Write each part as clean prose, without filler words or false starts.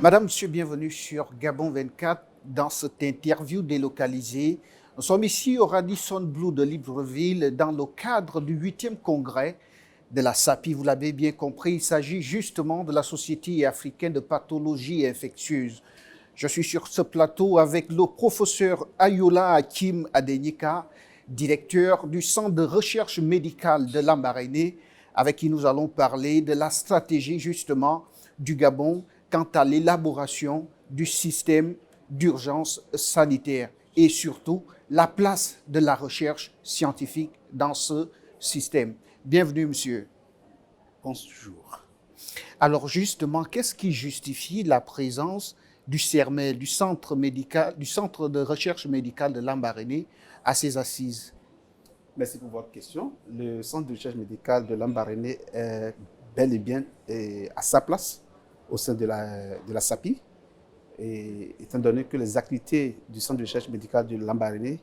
Madame, Monsieur, bienvenue sur Gabon 24 dans cette interview délocalisée. Nous sommes ici au Radisson Blu de Libreville dans le cadre du 8e congrès de la SAPI. Vous l'avez bien compris, il s'agit justement de la Société africaine de pathologie infectieuse. Je suis sur ce plateau avec le professeur Ayola Hakim Adenika, directeur du Centre de recherche médicale de Lambaréné, avec qui nous allons parler de la stratégie justement du Gabon quant à l'élaboration du système d'urgence sanitaire et surtout la place de la recherche scientifique dans ce système. Bienvenue, monsieur. Bonjour. Alors justement, qu'est-ce qui justifie la présence du CERMEL, du Centre de recherche médicale de Lambaréné, à ces assises? Merci pour votre question. Le Centre de recherche médicale de Lambaréné est bel et bien à sa place au sein de la SAPI. Et étant donné que les activités du Centre de recherche médicale de Lambaréné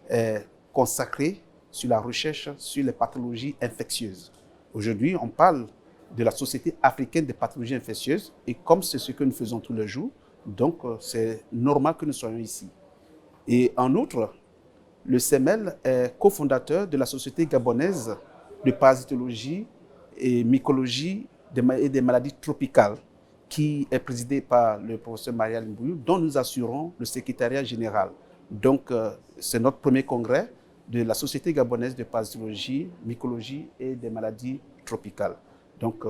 est consacrées sur la recherche sur les pathologies infectieuses. Aujourd'hui, on parle de la Société africaine des pathologies infectieuses et comme c'est ce que nous faisons tous les jours, donc c'est normal que nous soyons ici. Et en outre, le CEMEL est cofondateur de la Société gabonaise de parasitologie et mycologie et des maladies tropicales, qui est présidée par le professeur Marial Mbouyou, dont nous assurons le secrétariat général. Donc, c'est notre premier congrès de la Société gabonaise de parasitologie, mycologie et des maladies tropicales. Donc,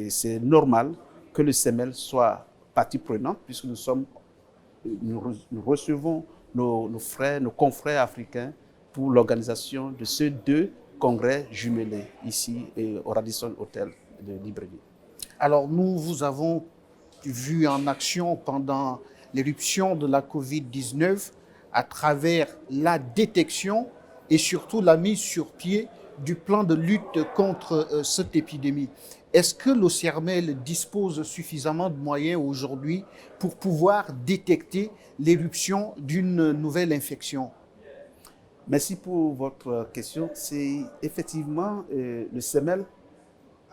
c'est normal que le CEMEL soit partie prenante, puisque nous recevons nos frères, nos confrères africains pour l'organisation de ces deux congrès jumelés ici au Radisson Hotel de Libreville. Alors nous vous avons vu en action pendant l'éruption de la COVID-19 à travers la détection et surtout la mise sur pied du plan de lutte contre cette épidémie. Est-ce que le CERMEL dispose suffisamment de moyens aujourd'hui pour pouvoir détecter l'éruption d'une nouvelle infection? Merci pour votre question. C'est effectivement le CEMEL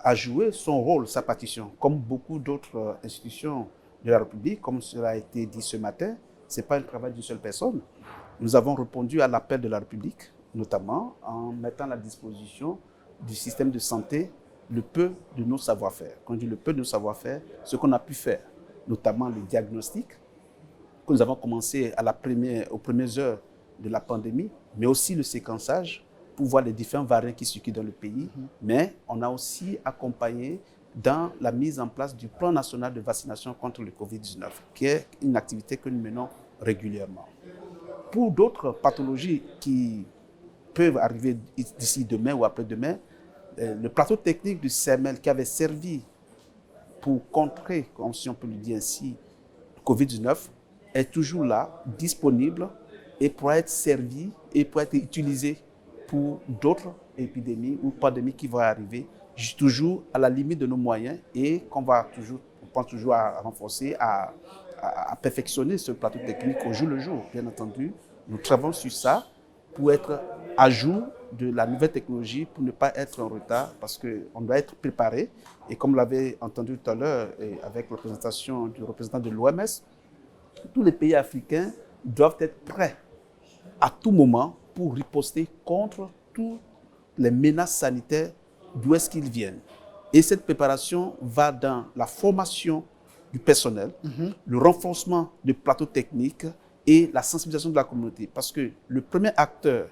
a joué son rôle, sa partition, comme beaucoup d'autres institutions de la République, comme cela a été dit ce matin. Ce n'est pas un travail d'une seule personne. Nous avons répondu à l'appel de la République, notamment en mettant à la disposition du système de santé le peu de nos savoir-faire. Quand je dis le peu de nos savoir-faire, ce qu'on a pu faire, notamment le diagnostic, que nous avons commencé aux premières heures de la pandémie, mais aussi le séquençage pour voir les différents variants qui circulent dans le pays. Mais on a aussi accompagné dans la mise en place du plan national de vaccination contre le Covid-19, qui est une activité que nous menons régulièrement. Pour d'autres pathologies qui peuvent arriver d'ici demain ou après-demain, le plateau technique du CERMEL qui avait servi pour contrer, comme si on peut le dire ainsi, le Covid-19, est toujours là, disponible et pourra être servi et pourra être utilisé pour d'autres épidémies ou pandémies qui vont arriver, toujours à la limite de nos moyens et on pense toujours à renforcer, à perfectionner ce plateau technique au jour le jour. Bien entendu, nous travaillons sur ça pour être à jour de la nouvelle technologie, pour ne pas être en retard, parce qu'on doit être préparé. Et comme vous l'avez entendu tout à l'heure, avec la présentation du représentant de l'OMS, tous les pays africains doivent être prêts à tout moment pour riposter contre toutes les menaces sanitaires d'où est-ce qu'ils viennent. Et cette préparation va dans la formation du personnel, le renforcement du plateau technique et la sensibilisation de la communauté. Parce que le premier acteur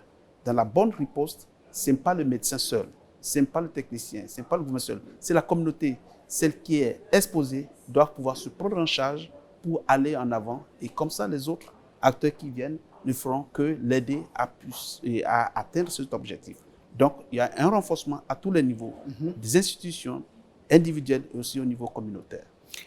dans la bonne riposte, ce n'est pas le médecin seul, ce n'est pas le technicien, ce n'est pas le gouvernement seul, c'est la communauté. Celle qui est exposée doit pouvoir se prendre en charge pour aller en avant. Et comme ça, les autres acteurs qui viennent ne feront que l'aider à atteindre cet objectif. Donc, il y a un renforcement à tous les niveaux, des institutions individuelles et aussi au niveau communautaire.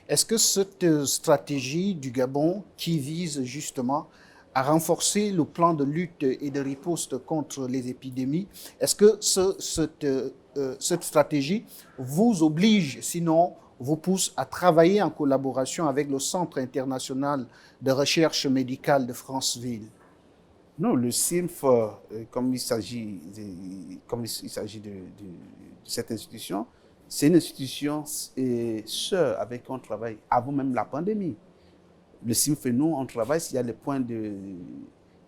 Est-ce que cette stratégie du Gabon qui vise justement à renforcer le plan de lutte et de riposte contre les épidémies, est-ce que cette stratégie vous oblige, sinon vous pousse à travailler en collaboration avec le Centre international de recherche médicale de Franceville? Non, le CIRMF, comme il s'agit de cette institution, c'est une institution sœur avec qui on travaille avant même la pandémie. le CIMF et nous, on travaille s'il y a les points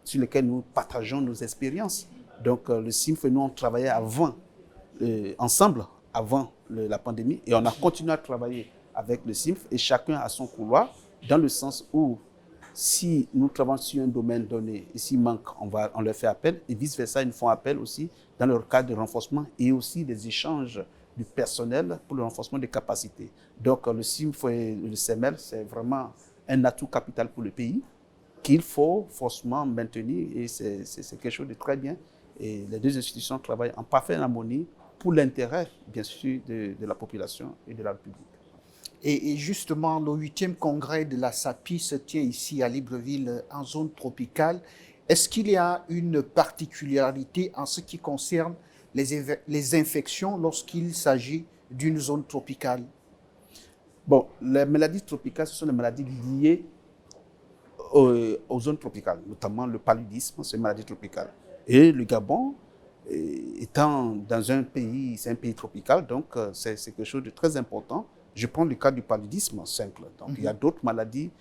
sur lesquels nous partageons nos expériences. Donc, le CIMF et nous, on travaillait ensemble avant la pandémie et on a continué à travailler avec le CIMF et chacun a son couloir dans le sens où si nous travaillons sur un domaine donné et s'il manque, on leur fait appel et vice-versa, ils nous font appel aussi dans leur cadre de renforcement et aussi des échanges du personnel pour le renforcement des capacités. Donc, le CIMF et le CEMEL, c'est vraiment un atout capital pour le pays qu'il faut forcément maintenir et c'est quelque chose de très bien. Et les deux institutions travaillent en parfaite harmonie pour l'intérêt, bien sûr, de la population et de la République. Et justement, le 8e congrès de la SAPI se tient ici à Libreville, en zone tropicale. Est-ce qu'il y a une particularité en ce qui concerne les infections lorsqu'il s'agit d'une zone tropicale? Bon, les maladies tropicales, ce sont les maladies liées aux zones tropicales, notamment le paludisme, c'est une maladie tropicale. Et le Gabon, étant dans un pays, c'est un pays tropical, donc c'est quelque chose de très important. Je prends le cas du paludisme simple. Donc, il y a d'autres maladies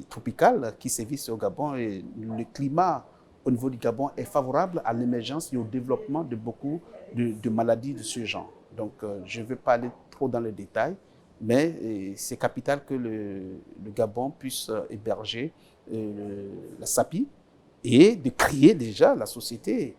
tropicales qui sévissent au Gabon et le climat au niveau du Gabon est favorable à l'émergence et au développement de beaucoup de maladies de ce genre. Donc, je ne vais pas aller trop dans les détails, mais c'est capital que le Gabon puisse héberger la SAPI et de créer déjà la société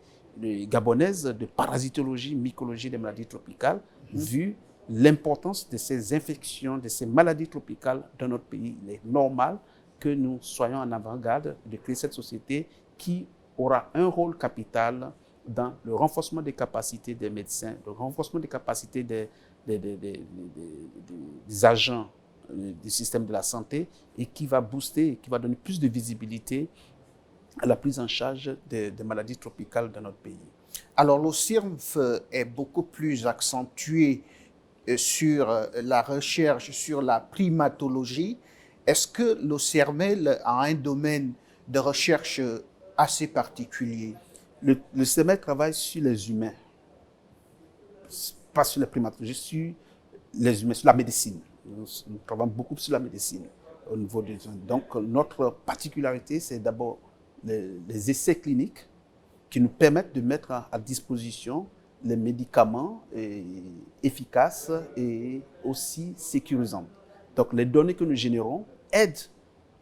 gabonaise de parasitologie, mycologie des maladies tropicales, vu l'importance de ces infections, de ces maladies tropicales dans notre pays. Il est normal que nous soyons en avant-garde de créer cette société qui aura un rôle capital dans le renforcement des capacités des médecins, le renforcement des capacités des agents du système de la santé et qui va booster, qui va donner plus de visibilité à la prise en charge des maladies tropicales dans notre pays. Alors, le CIMF est beaucoup plus accentué sur la recherche, sur la primatologie. Est-ce que le CERMEL a un domaine de recherche assez particulier? Le CERMEL travaille sur les humains, pas sur la primatologie, sur les humains, sur la médecine. Nous travaillons beaucoup sur la médecine au niveau des humains. Donc, notre particularité, c'est d'abord les essais cliniques qui nous permettent de mettre à disposition les médicaments efficaces et aussi sécurisants. Donc, les données que nous générons aident,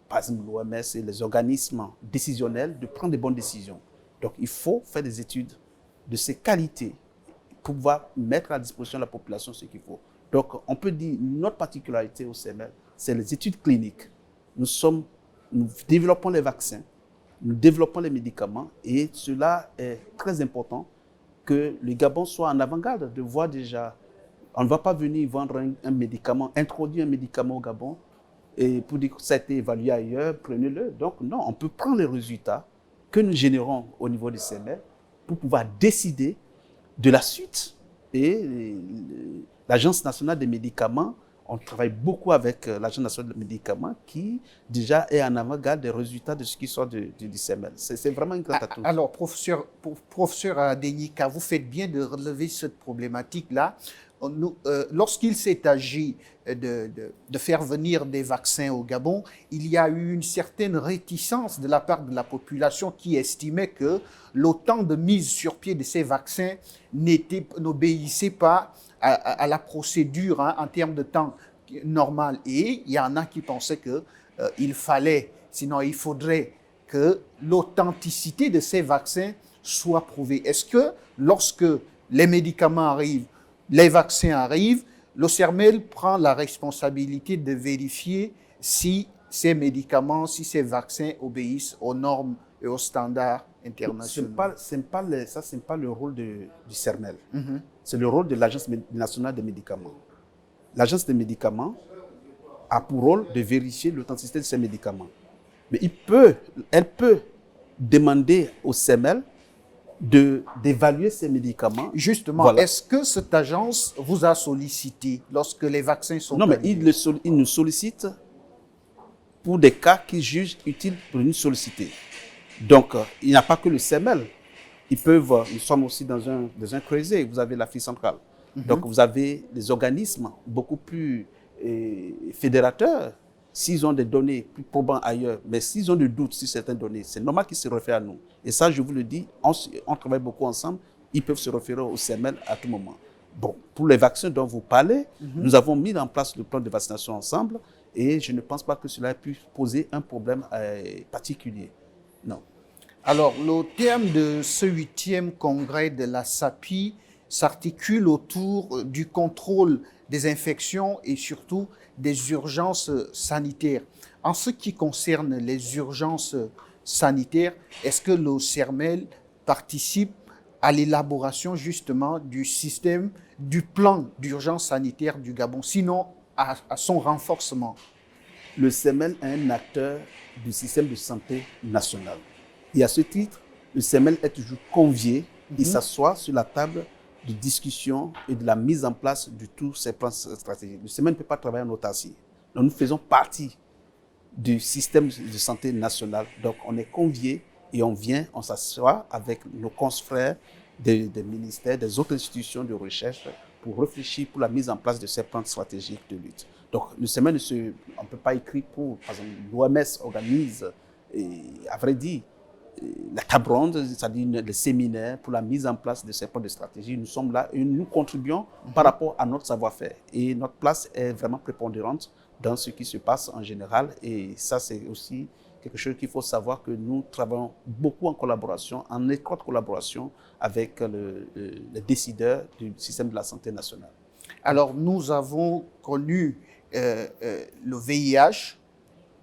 par exemple, l'OMS et les organismes décisionnels de prendre de bonnes décisions. Donc, il faut faire des études de ces qualités pour pouvoir mettre à disposition de la population ce qu'il faut. Donc, on peut dire notre particularité au CERMEL, c'est les études cliniques. Nous développons les vaccins, nous développons les médicaments et cela est très important que le Gabon soit en avant-garde, de voir déjà, on ne va pas venir vendre un médicament, introduire un médicament au Gabon et pour dire que ça a été évalué ailleurs, prenez-le. Donc non, on peut prendre les résultats que nous générons au niveau du CERMEL pour pouvoir décider de la suite. Et l'Agence nationale des médicaments, on travaille beaucoup avec l'Agence nationale des médicaments qui déjà est en avant-garde des résultats de ce qui sort du CERMEL. C'est vraiment une grande atout. Alors, professeur Adenika, vous faites bien de relever cette problématique-là. Lorsqu'il s'est agi de faire venir des vaccins au Gabon, il y a eu une certaine réticence de la part de la population qui estimait que le temps de mise sur pied de ces vaccins n'obéissait pas à la procédure en termes de temps normal. Et il y en a qui pensaient qu'il fallait, sinon il faudrait que l'authenticité de ces vaccins soit prouvée. Est-ce que lorsque les médicaments arrivent, les vaccins arrivent, le CERMEL prend la responsabilité de vérifier si ces médicaments, si ces vaccins obéissent aux normes et aux standards internationaux? Ce n'est pas le rôle du CERMEL. C'est le rôle de l'Agence nationale des médicaments. L'Agence des médicaments a pour rôle de vérifier l'authenticité de ces médicaments. Mais elle peut demander au CERMEL d'évaluer ces médicaments. Justement, voilà. Est-ce que cette agence vous a sollicité lorsque les vaccins sont Non, mais il nous sollicite pour des cas qu'ils jugent utiles pour nous solliciter. Donc, il n'y a pas que le CERMEL. Nous sommes aussi dans un creuset. Vous avez l'Afrique centrale. Donc, vous avez des organismes beaucoup plus fédérateurs S'ils ont des données plus probantes ailleurs, mais s'ils ont des doutes sur certaines données, c'est normal qu'ils se réfèrent à nous. Et ça, je vous le dis, on travaille beaucoup ensemble. Ils peuvent se référer au CML à tout moment. Bon, pour les vaccins dont vous parlez, nous avons mis en place le plan de vaccination ensemble et je ne pense pas que cela ait pu poser un problème particulier. Non. Alors, le terme de ce 8e congrès de la SAPI s'articule autour du contrôle des infections et surtout des urgences sanitaires. En ce qui concerne les urgences sanitaires, est-ce que le CERMEL participe à l'élaboration justement du système, du plan d'urgence sanitaire du Gabon, sinon à son renforcement? Le CEMEL est un acteur du système de santé national. Et à ce titre, le CEMEL est toujours convié, il s'assoit sur la table de discussion et de la mise en place de tous ces plans stratégiques. Le CEMEL ne peut pas travailler en autarcie. Donc, nous faisons partie du système de santé national. Donc, on est convié et on vient, on s'assoit avec nos confrères des ministères, des autres institutions de recherche pour réfléchir pour la mise en place de ces plans stratégiques de lutte. Donc, le CEMEL, on ne peut pas écrire pour, par exemple, l'OMS organise, à vrai dire, la table ronde, c'est-à-dire le séminaire pour la mise en place de ces plans de stratégie. Nous sommes là et nous contribuons par rapport à notre savoir-faire. Et notre place est vraiment prépondérante dans ce qui se passe en général. Et ça, c'est aussi quelque chose qu'il faut savoir, que nous travaillons beaucoup en collaboration, en étroite collaboration avec les décideurs du système de la santé nationale. Alors, nous avons connu le VIH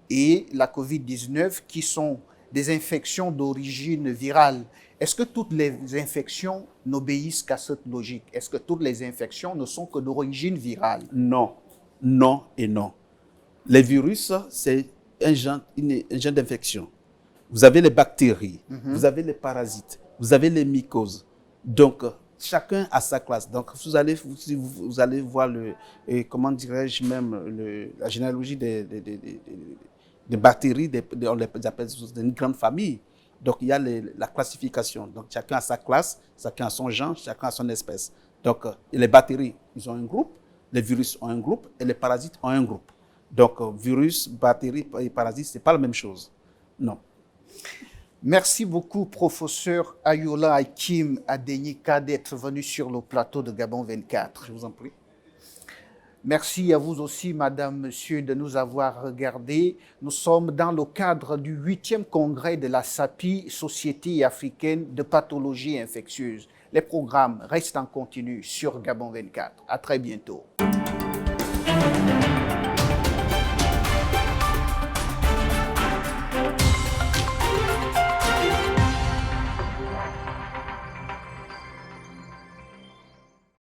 et la COVID-19 qui sont des infections d'origine virale. Est-ce que toutes les infections n'obéissent qu'à cette logique? Est-ce que toutes les infections ne sont que d'origine virale? Non, non et non. Les virus, c'est un genre d'infection. Vous avez les bactéries, vous avez les parasites, vous avez les mycoses. Donc, chacun a sa classe. Donc, vous allez voir comment dirais-je même, la généalogie des bactéries, on les appelle une grande famille. Donc, il y a la classification. Donc, chacun a sa classe, chacun a son genre, chacun a son espèce. Donc, les bactéries, ils ont un groupe, les virus ont un groupe et les parasites ont un groupe. Donc, virus, bactéries et parasites, ce n'est pas la même chose. Non. Merci beaucoup, professeur Ayola Hakim Adenika, d'être venu sur le plateau de Gabon 24. Je vous en prie. Merci à vous aussi, madame, monsieur, de nous avoir regardés. Nous sommes dans le cadre du 8e congrès de la SAPI, Société africaine de pathologie infectieuse. Les programmes restent en continu sur Gabon 24. À très bientôt.